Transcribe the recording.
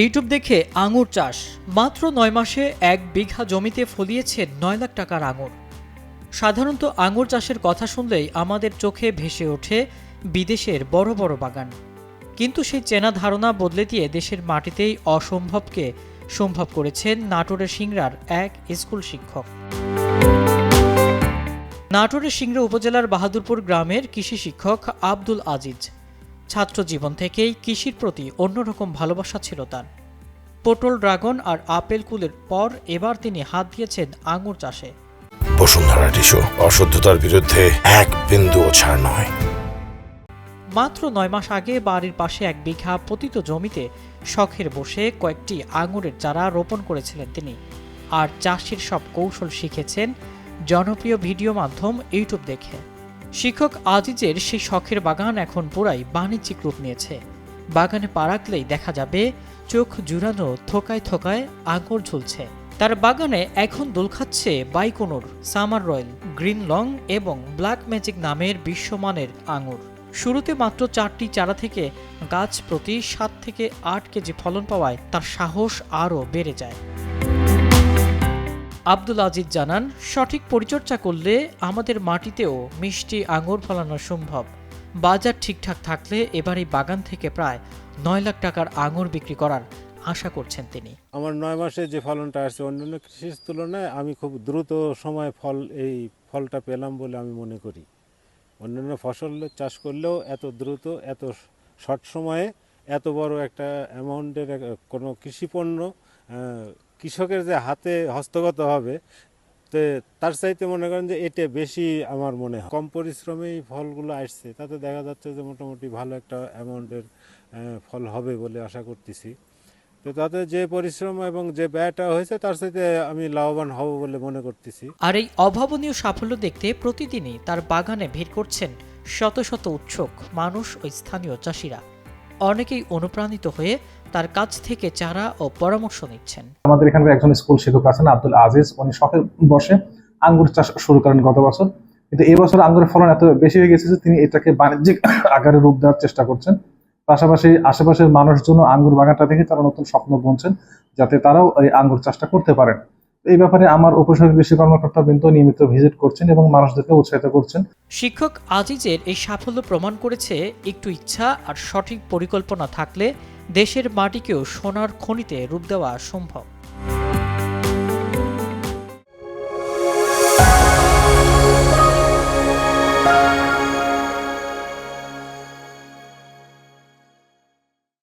YouTube দেখে আঙুর চাষ মাত্র ৯ মাসে ১ বিঘা জমিতে ফলিয়েছে ৯ লাখ টাকার আঙুর। সাধারণত আঙুর চাষের কথা শুনলেই আমাদের চোখে ভেসে ওঠে বিদেশের বড় বড় বাগান, কিন্তু সেই চেনা ধারণা বদলে দিয়ে দেশের মাটিতেই অসম্ভবকে সম্ভব করেছেন নাটোরের সিংড়ার এক স্কুল শিক্ষক। নাটোরের সিংড়া উপজেলার বাহাদুরপুর গ্রামের কৃষি শিক্ষক আব্দুল আজিজ। ছাত্র জীবন থেকেই কৃষির প্রতি অন্যরকম ভালোবাসা ছিল তার। পটল, ড্রাগন আর আপেল কুলের পর এবার তিনি হাত দিয়েছেন আঙুর চাষে। বসুন্ধরা টিস্যু, অশুদ্ধতার বিরুদ্ধে এক বিন্দুও ছাড় নয়। মাত্র ৯ মাস আগে বাড়ির পাশে ১ বিঘা পতিত জমিতে শখের বসে কয়েকটি আঙুরের চারা রোপণ করেছিলেন তিনি। আর চাষির সব কৌশল শিখেছেন জনপ্রিয় ভিডিও মাধ্যম ইউটিউব দেখে। শিক্ষক আজিজের সেই শখের বাগান এখন পুরাই বাণিজ্যিক রূপ নিয়েছে। বাগানে পা রাখলেই দেখা যাবে চোখ জুড়ানো থোকায় থোকায় আঙুর ঝুলছে। তার বাগানে এখন দোল খাচ্ছে বাইকোনোর, সামার রয়্যাল, গ্রিন লং এবং ব্ল্যাক ম্যাজিক নামের বিশ্বমানের আঙুর। শুরুতে মাত্র ৪টি চারা থেকে গাছ প্রতি ৭ থেকে ৮ কেজি ফলন পাওয়ায় তার সাহস আরও বেড়ে যায়। আব্দুল আজিজ জানান, সঠিক পরিচর্যা করলে আমাদের মাটিতেও মিষ্টি আঙুর ফলানো সম্ভব। বাজার ঠিকঠাক থাকলে এবার এই বাগান থেকে প্রায় ৯ লাখ টাকার আঙুর বিক্রি করার আশা করছেন তিনি। আমার ৯ মাসে যে ফলনটা আসছে অন্যান্য কৃষির তুলনায় আমি খুব দ্রুত সময় এই ফলটা পেলাম বলে আমি মনে করি। অন্যান্য ফসল চাষ করলেও এত দ্রুত, এত শর্ট সময়ে এত বড় একটা অ্যামাউন্টের কোনো কৃষিপণ্য কৃষকের যে হাতে হস্তগত হবে, তো তার চাইতে মনে করেন যে এটা বেশি আমার মনে হয়। কম পরিশ্রমেই ফলগুলো আসছে, তাতে দেখা যাচ্ছে যে মোটামুটি ভালো একটা অ্যামাউন্টের ফল হবে বলে আশা করতেছি। তো তাতে যে পরিশ্রম এবং যে ব্যয়টা হয়েছে তার সাথে আমি লাভবান হব বলে মনে করতেছি। আর এই অভাবনীয় সাফল্য দেখতে প্রতিদিনই তার বাগানে ভিড় করছেন শত শত উৎসুক মানুষ ও স্থানীয় চাষিরা। অনেকেই অনুপ্রাণিত হয়ে তার কাছ থেকে চারা ও পরামর্শ নিচ্ছেন। আমাদের এখানকার একজন স্কুল শিক্ষক আছেন আব্দুল আজিজ, উনি শখের বসে আঙ্গুর চাষ শুরু করেন গত বছর, কিন্তু এই বছর আঙ্গুরের ফলন এত বেশি হয়ে গেছে যে তিনি এটাকে বাণিজ্যিক আকারে রূপ দেওয়ার চেষ্টা করছেন। পাশাপাশি আশেপাশের মানুষজন আঙ্গুর বাগানটা দেখে তারা নতুন স্বপ্ন বুনছেন যাতে তারাও এই আঙ্গুর চাষটা করতে পারেন। এই ব্যাপারে আমার উপসহকারী কৃষি কর্মকর্তা বৃন্দ নিয়মিত ভিজিট করছেন এবং মানুষদেরকে উৎসাহিত করছেন। শিক্ষক আজিজের এই সাফল্য প্রমাণ করেছে একটু ইচ্ছা আর সঠিক পরিকল্পনা থাকলে দেশের মাটিকেও সোনার খনিতে রূপ দেওয়া সম্ভব।